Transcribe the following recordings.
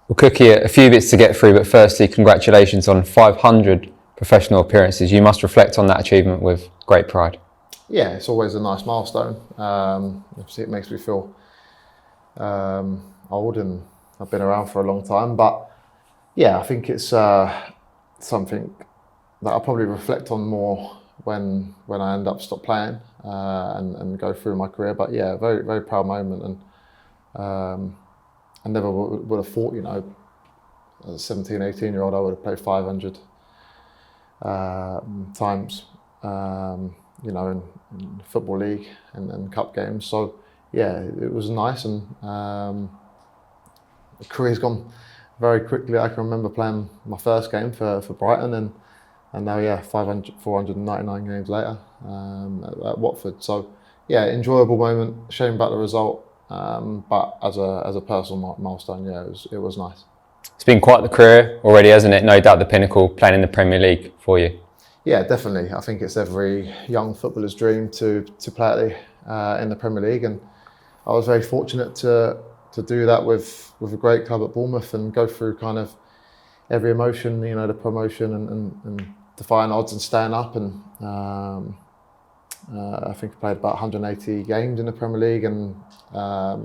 Well, Cookie, a few bits to get through, but firstly, congratulations on 500 professional appearances. You must reflect on that achievement with great pride. Yeah, it's always a nice milestone. Obviously, it makes me feel old, and I've been around for a long time. But yeah, I think it's something that I'll probably reflect on more when I end up stop playing and go through my career. But yeah, very very proud moment, and I never would have thought, as a 17, 18-year-old, I would have played 500 times, in the Football League and cup games. So yeah, it was nice, and the career's gone very quickly. I can remember playing my first game for Brighton, and now 499 games later at Watford. So yeah, enjoyable moment. Shame about the result, but as a personal milestone, yeah, it was nice. It's been quite the career already, hasn't it? No doubt the pinnacle, playing in the Premier League for you. Yeah, definitely. I think it's every young footballer's dream to play in the Premier League, and I was very fortunate to do that with a great club at Bournemouth and go through kind of every emotion, the promotion and defying odds and staying up. And I think I played about 180 games in the Premier League, and I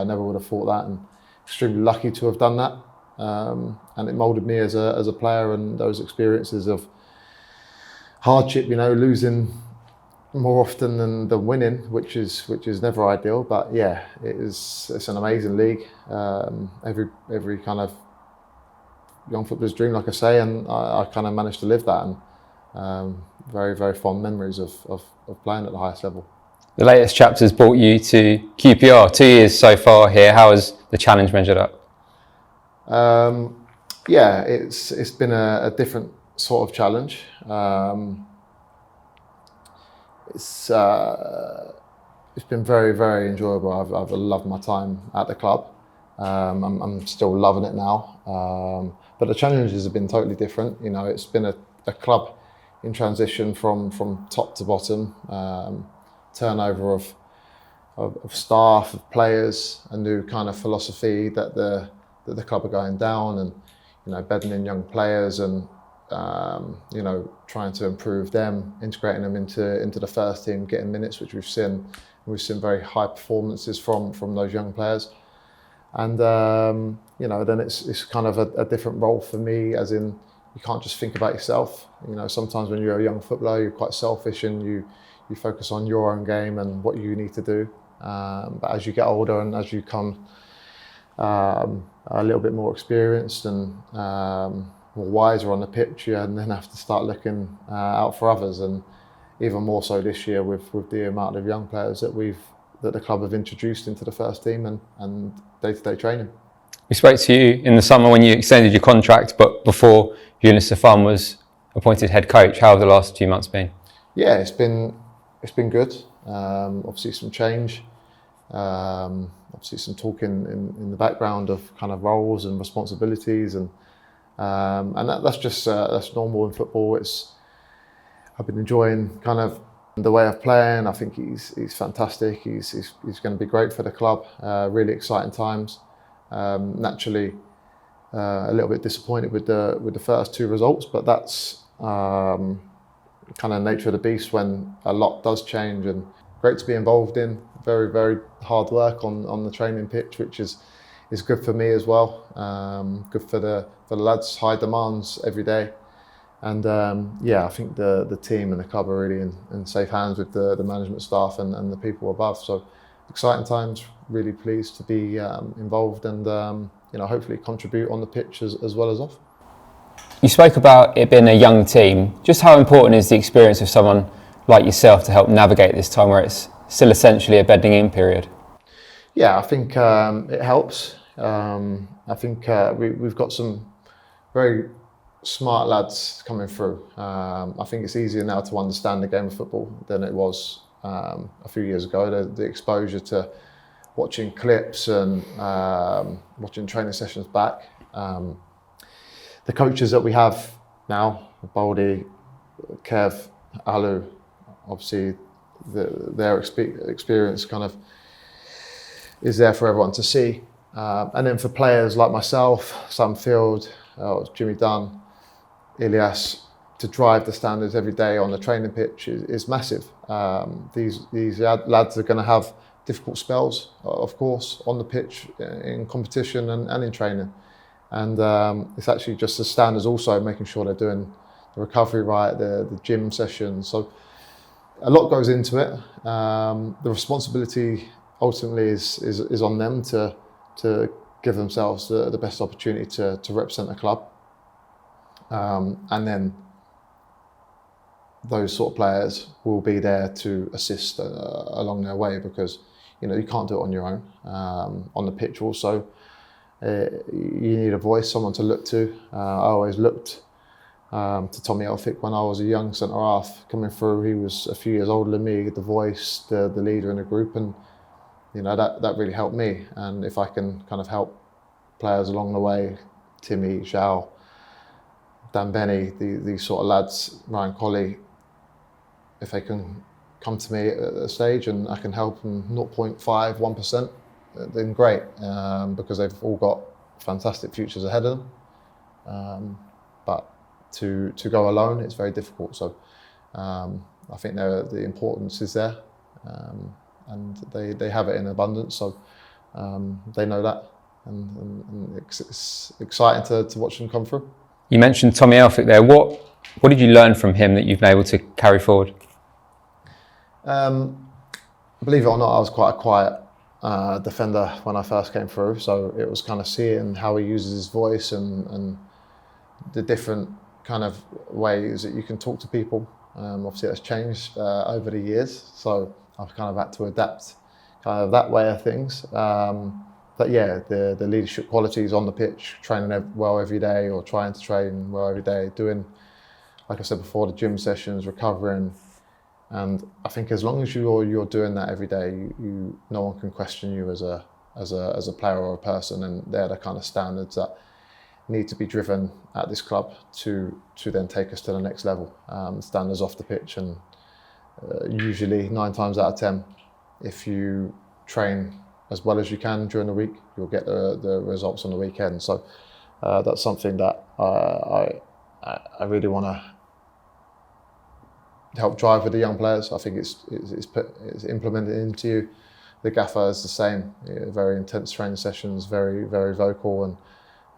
never would have thought that, and extremely lucky to have done that. And it moulded me as a player, and those experiences of hardship, losing more often than winning, which is never ideal. But yeah, it's an amazing league. Every kind of young footballer's dream, like I say, and I kind of managed to live that, and very very fond memories of playing at the highest level. The latest chapter's brought you to QPR. 2 years so far here. How has the challenge measured up? It's been a different sort of challenge. It's been very very enjoyable. I've loved my time at the club. I'm still loving it now. But the challenges have been totally different. It's been a club in transition from top to bottom. Turnover of staff, of players, a new kind of philosophy that the club are going down, and bedding in young players, and trying to improve them, integrating them into the first team, getting minutes, which we've seen very high performances from those young players. And then it's kind of a different role for me, as in you can't just think about yourself. Sometimes when you're a young footballer, you're quite selfish, and you focus on your own game and what you need to do. But as you get older, and as you come a little bit more experienced and more wiser on the pitch, and then have to start looking out for others, and even more so this year with the amount of young players that the club have introduced into the first team and day-to-day training. We spoke to you in the summer when you extended your contract, but before Julien Stéphan was appointed head coach. How have the last few months been? Yeah, it's been good. Obviously some change. Obviously some talk in the background of kind of roles and responsibilities, and that's normal in football. I've been enjoying kind of the way of playing. I think he's fantastic. He's going to be great for the club. Really exciting times. Naturally, a little bit disappointed with the first two results, but that's kind of nature of the beast when a lot does change, and great to be involved in. Very very hard work on the training pitch, which is good for me as well. Good for the lads. High demands every day. And I think the team and the club are really in safe hands with the management staff and the people above. So exciting times. Really pleased to be involved, and hopefully contribute on the pitch as well as off. You spoke about it being a young team. Just how important is the experience of someone like yourself to help navigate this time where it's still essentially a bedding in period? Yeah, I think it helps. I think we've got some very smart lads coming through. I think it's easier now to understand the game of football than it was a few years ago. The exposure to watching clips and watching training sessions back. The coaches that we have now, Baldy, Kev, Alu, obviously their experience kind of is there for everyone to see. And then for players like myself, Sam Field, Jimmy Dunn, Ilias, to drive the standards every day on the training pitch is massive. These lads are going to have difficult spells, of course, on the pitch, in competition and in training. And it's actually just the standards also, making sure they're doing the recovery right, the gym sessions. So a lot goes into it. The responsibility ultimately is on them to give themselves the best opportunity to represent the club. And then those sort of players will be there to assist along their way, because you can't do it on your own. On the pitch also, you need a voice, someone to look to. I always looked to Tommy Elphick when I was a young centre half coming through. He was a few years older than me, the voice, the leader in the group, and that really helped me. And if I can kind of help players along the way, Timmy, Zhao, Dan Benny, these sort of lads, Ryan Colley, if they can come to me at a stage and I can help them 0.5, 1%, then great, because they've all got fantastic futures ahead of them. But to go alone, it's very difficult. So I think the importance is there, and they have it in abundance. So they know that, and it's exciting to watch them come through. You mentioned Tommy Elphick there. What did you learn from him that you've been able to carry forward? Believe it or not, I was quite a quiet defender when I first came through. So it was kind of seeing how he uses his voice and the different kind of ways that you can talk to people. Obviously, that's changed over the years. So I've kind of had to adapt kind of that way of things. But yeah, the leadership qualities on the pitch, training well every day, or trying to train well every day, doing, like I said before, the gym sessions, recovering. And I think as long as you're doing that every day, no one can question you as a player or a person, and they're the kind of standards that need to be driven at this club to then take us to the next level. Standards off the pitch, and usually 9 times out of 10, if you train as well as you can during the week, you'll get the results on the weekend. So that's something that I really want to help drive with the young players. I think it's implemented into you. The gaffer is the same. Very intense training sessions, very, very vocal, and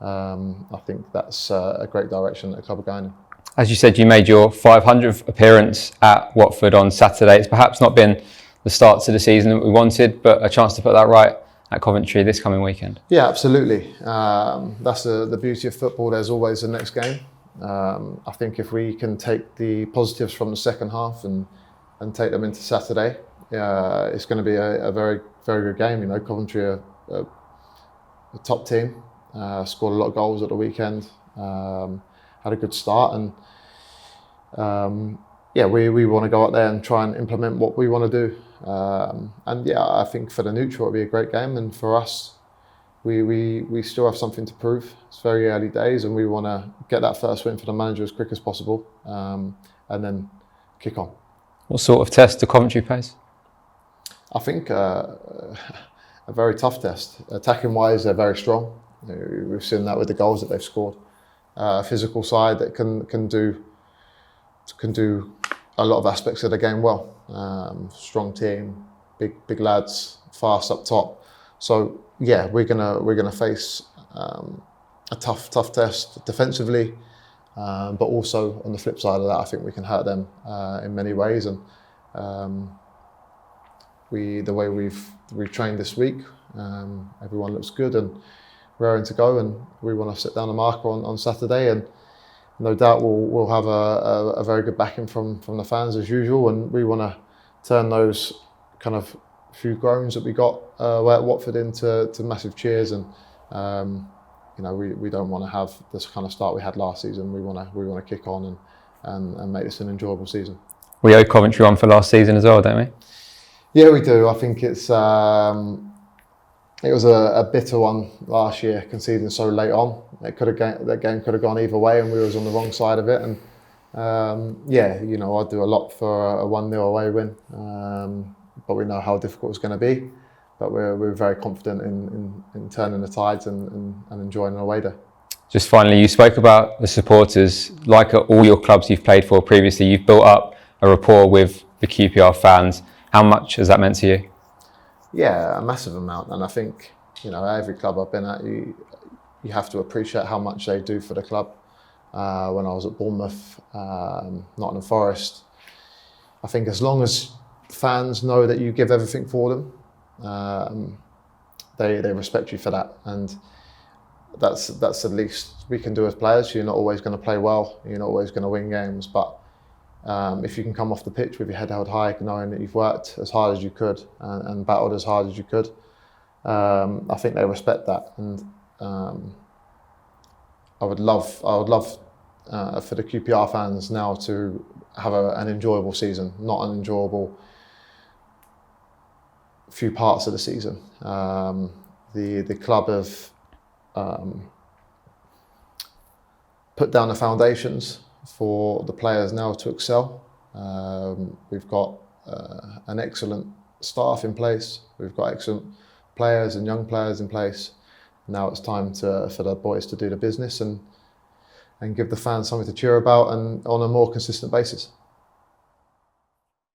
I think that's a great direction that the club are going in. As you said, you made your 500th appearance at Watford on Saturday. It's perhaps not been the start to the season that we wanted, but a chance to put that right at Coventry this coming weekend. Yeah, absolutely. That's the beauty of football. There's always the next game. I think if we can take the positives from the second half and take them into Saturday, it's going to be a very, very good game. Coventry are a top team, scored a lot of goals at the weekend, had a good start, and we want to go out there and try and implement what we want to do. I think for the neutral it'll be a great game, and for us, we still have something to prove. It's very early days, and we want to get that first win for the manager as quick as possible, and then kick on. What sort of test do Coventry face? I think a very tough test. Attacking wise, they're very strong. We've seen that with the goals that they've scored. Physical side that can do a lot of aspects of the game well. Strong team, big lads, fast up top. So yeah, we're gonna face a tough test defensively, but also on the flip side of that, I think we can hurt them in many ways. And the way we've trained this week, everyone looks good and raring to go, and we want to set down a marker on Saturday, and no doubt we'll have a very good backing from the fans as usual, and we want to turn those kind of few groans that we got at Watford into massive cheers, and we don't want to have this kind of start we had last season. We want to kick on and make this an enjoyable season. We owe Coventry one for last season as well, don't we? Yeah, we do. I think it was a bitter one last year, conceding so late on. That game could have gone either way, and we was on the wrong side of it. And I'd do a lot for a 1-0 away win, but we know how difficult it's going to be. but we're very confident in turning the tides and enjoying an away day. Just finally, you spoke about the supporters. Like at all your clubs you've played for previously, you've built up a rapport with the QPR fans. How much has that meant to you? Yeah, a massive amount. And I think, every club I've been at, you have to appreciate how much they do for the club. When I was at Bournemouth, Nottingham Forest, I think as long as fans know that you give everything for them, they respect you for that. And that's the least we can do as players. You're not always going to play well. You're not always going to win games. But if you can come off the pitch with your head held high, knowing that you've worked as hard as you could and battled as hard as you could, I think they respect that. And I would love for the QPR fans now to have an enjoyable season, not an enjoyable few parts of the season. The club have put down the foundations for the players now to excel. We've got an excellent staff in place. We've got excellent players and young players in place. Now it's time for the boys to do the business and give the fans something to cheer about and on a more consistent basis.